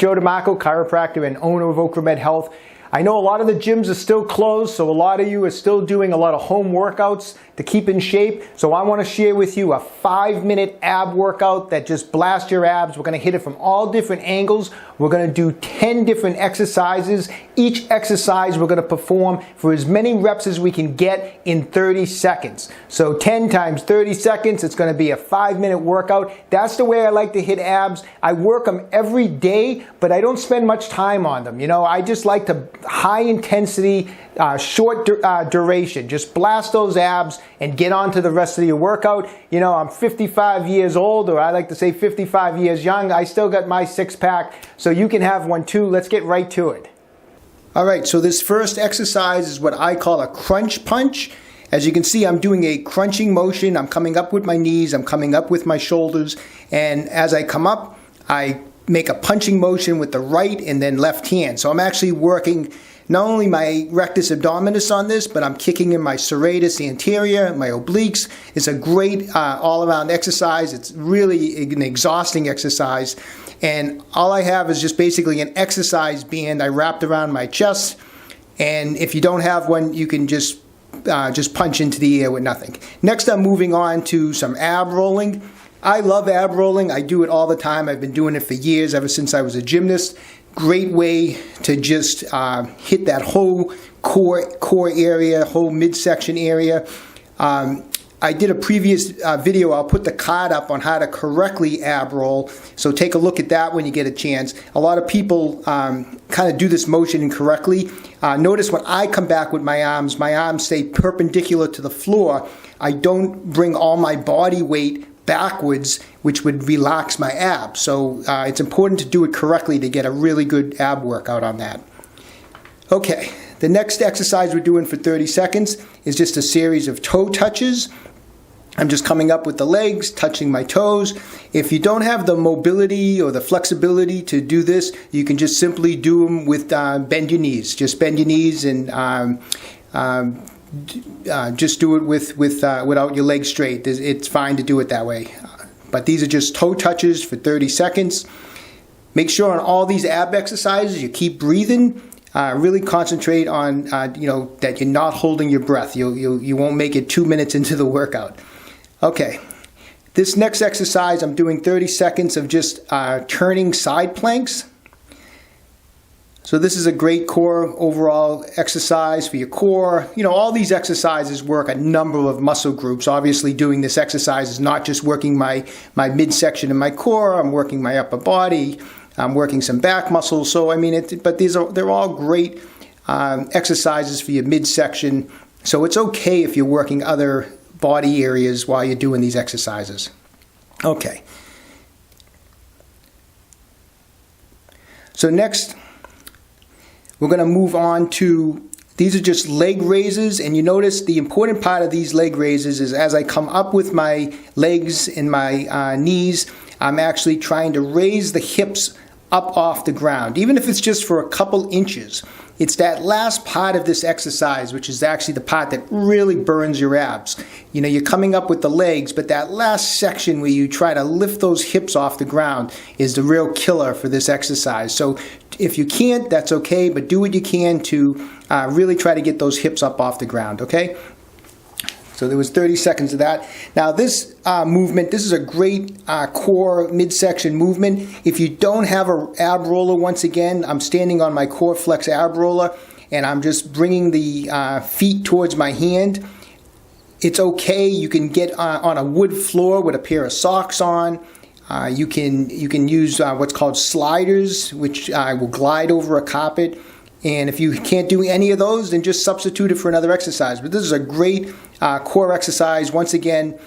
Joe DeMarco, chiropractor and owner of OcraMed Health. I know a lot of the gyms are still closed, so a lot of you are still doing a lot of home workouts to keep in shape. So I want to share with you a 5-minute ab workout that just blasts your abs. We're going to hit it from all different angles. We're going to do 10 different exercises. Each exercise we're going to perform for as many reps as we can get in 30 seconds. So 10 times 30 seconds, it's going to be a 5-minute workout. That's the way I like to hit abs. I work them every day, but I don't spend much time on them. You know, I just like to high intensity, short duration. Just blast those abs and get on to the rest of your workout. You know, I'm 55 years old, or I like to say 55 years young. I still got my six-pack, so you can have one too. Let's get right to it. All right, so this first exercise is what I call a crunch punch. As you can see, I'm doing a crunching motion. I'm coming up with my knees, I'm coming up with my shoulders, and as I come up, I make a punching motion with the right and then left hand. So I'm actually working not only my rectus abdominus on this, but I'm kicking in my serratus anterior, my obliques. It's a great all-around exercise. It's really an exhausting exercise. And all I have is just basically an exercise band I wrapped around my chest. And if you don't have one, you can just punch into the air with nothing. Next, I'm moving on to some ab rolling. I love ab rolling. I do it all the time. I've been doing it for years, ever since I was a gymnast. Great way to just hit that whole core area, whole midsection area. I did a previous video. I'll put the card up on how to correctly ab roll. So take a look at that when you get a chance. A lot of people kind of do this motion incorrectly. Notice when I come back with my arms stay perpendicular to the floor. I don't bring all my body weight backwards, which would relax my abs. So it's important to do it correctly to get a really good ab workout on that. Okay, the next exercise we're doing for 30 seconds is just a series of toe touches. I'm just coming up with the legs, touching my toes. If you don't have the mobility or the flexibility to do this, you can just simply do them with bend your knees. Just bend your knees and just do it without your legs straight. It's fine to do it that way. But these are just toe touches for 30 seconds. Make sure on all these ab exercises you keep breathing. Really concentrate on that you're not holding your breath. You won't make it 2 minutes into the workout. Okay, this next exercise I'm doing 30 seconds of just turning side planks. So this is a great core overall exercise for your core. You know, all these exercises work a number of muscle groups. Obviously, doing this exercise is not just working my midsection and my core. I'm working my upper body. I'm working some back muscles. So I mean, they're all great exercises for your midsection. So it's okay if you're working other body areas while you're doing these exercises. Okay. So next, we're going to move on to, these are just leg raises, and you notice the important part of these leg raises is as I come up with my legs and my knees, I'm actually trying to raise the hips up off the ground, even if it's just for a couple inches. It's that last part of this exercise, which is actually the part that really burns your abs. You know, you're coming up with the legs, but that last section where you try to lift those hips off the ground is the real killer for this exercise. So if you can't, that's okay, but do what you can to really try to get those hips up off the ground, okay? So there was 30 seconds of that. Now this movement, this is a great core midsection movement. If you don't have an ab roller, once again, I'm standing on my core flex ab roller and I'm just bringing the feet towards my hand. It's okay. You can get on a wood floor with a pair of socks on. You can use what's called sliders, which will glide over a carpet. And if you can't do any of those, then just substitute it for another exercise. But this is a great core exercise. Once again,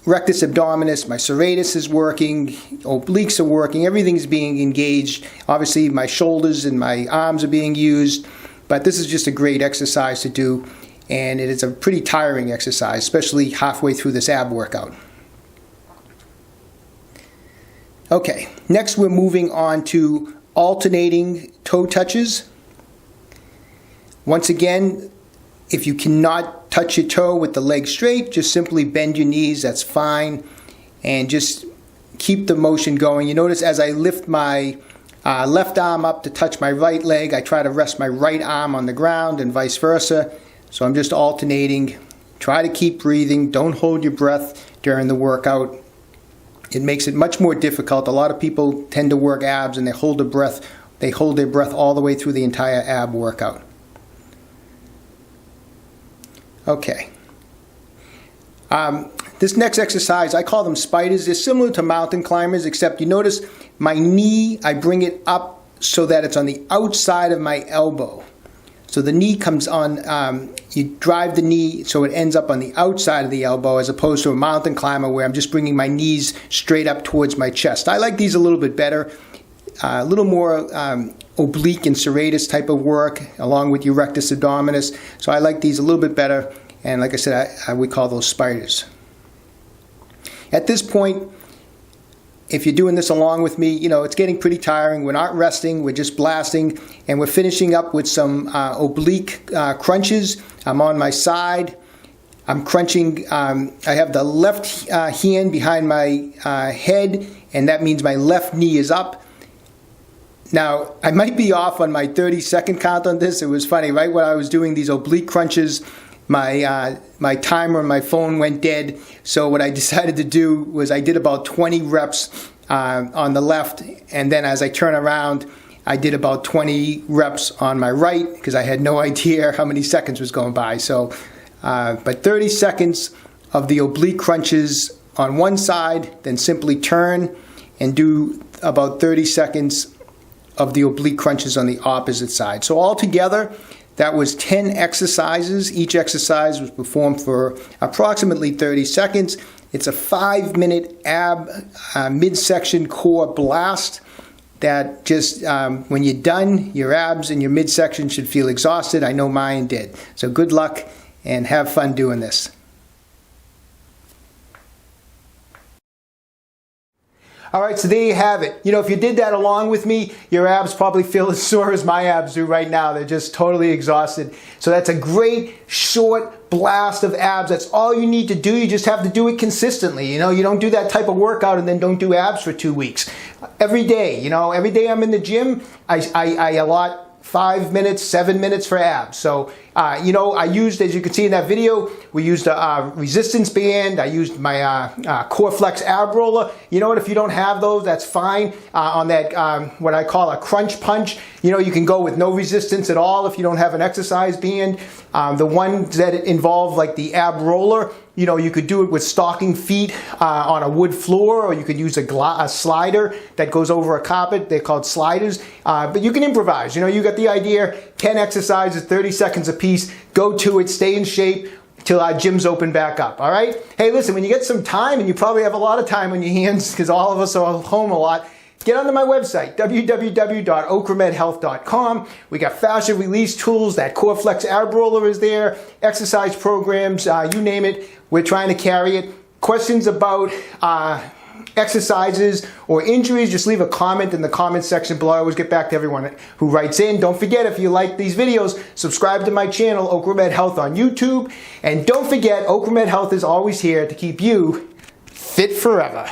rectus abdominus, my serratus is working, obliques are working, everything's being engaged. Obviously, my shoulders and my arms are being used. But this is just a great exercise to do. And it is a pretty tiring exercise, especially halfway through this ab workout. Okay, next we're moving on to alternating toe touches. Once again, if you cannot touch your toe with the leg straight, just simply bend your knees, that's fine. And just keep the motion going. You notice as I lift my left arm up to touch my right leg. I try to rest my right arm on the ground and vice versa. So I'm just alternating. Try to keep breathing. Don't hold your breath during the workout. It makes it much more difficult. A lot of people tend to work abs and they hold their breath. They hold their breath all the way through the entire ab workout. Okay. This next exercise, I call them spiders. They're similar to mountain climbers, except you notice my knee, I bring it up so that it's on the outside of my elbow. So the knee comes on, you drive the knee so it ends up on the outside of the elbow, as opposed to a mountain climber where I'm just bringing my knees straight up towards my chest. I like these a little bit better, a little more oblique and serratus type of work, along with your rectus abdominus. So I like these a little bit better, and like I said, we call those spiders. At this point, if you're doing this along with me, you know, it's getting pretty tiring. We're not resting, we're just blasting, and we're finishing up with some oblique crunches. I'm on my side. I'm crunching, I have the left hand behind my head, and that means my left knee is up. Now, I might be off on my 30-second count on this. It was funny, right when I was doing these oblique crunches, my timer on my phone went dead. So what I decided to do was I did about 20 reps on the left, and then as I turn around, I did about 20 reps on my right because I had no idea how many seconds was going by. So, but 30 seconds of the oblique crunches on one side, then simply turn and do about 30 seconds of the oblique crunches on the opposite side. So altogether, that was 10 exercises. Each exercise was performed for approximately 30 seconds. It's a 5-minute ab midsection core blast that just, when you're done, your abs and your midsection should feel exhausted. I know mine did. So good luck and have fun doing this. All right, so there you have it. You know, if you did that along with me, your abs probably feel as sore as my abs do right now. They're just totally exhausted. So that's a great short blast of abs. That's all you need to do. You just have to do it consistently. You know, you don't do that type of workout and then don't do abs for 2 weeks. Every day, you know, every day I'm in the gym, I allot 5 minutes, 7 minutes for abs. So, you know, I used, as you can see in that video, we used a resistance band. I used my Core Flex ab roller. You know what, if you don't have those, that's fine. On that, what I call a crunch punch, you know, you can go with no resistance at all if you don't have an exercise band. The ones that involve like the ab roller, you know, you could do it with stocking feet on a wood floor, or you could use a slider that goes over a carpet. They're called sliders, but you can improvise. You know, you got the idea. 10 exercises, 30 seconds a piece. Go to it, stay in shape till our gyms open back up, all right? Hey, listen, when you get some time, and you probably have a lot of time on your hands because all of us are home a lot, get onto my website, www.OcraMedHealth.com. We got fascia release tools. That Core Flex ab roller is there. Exercise programs, you name it. We're trying to carry it. Questions about exercises or injuries, just leave a comment in the comment section below. I always get back to everyone who writes in. Don't forget, if you like these videos, subscribe to my channel, OcraMed Health on YouTube. And don't forget, OcraMed Health is always here to keep you fit forever.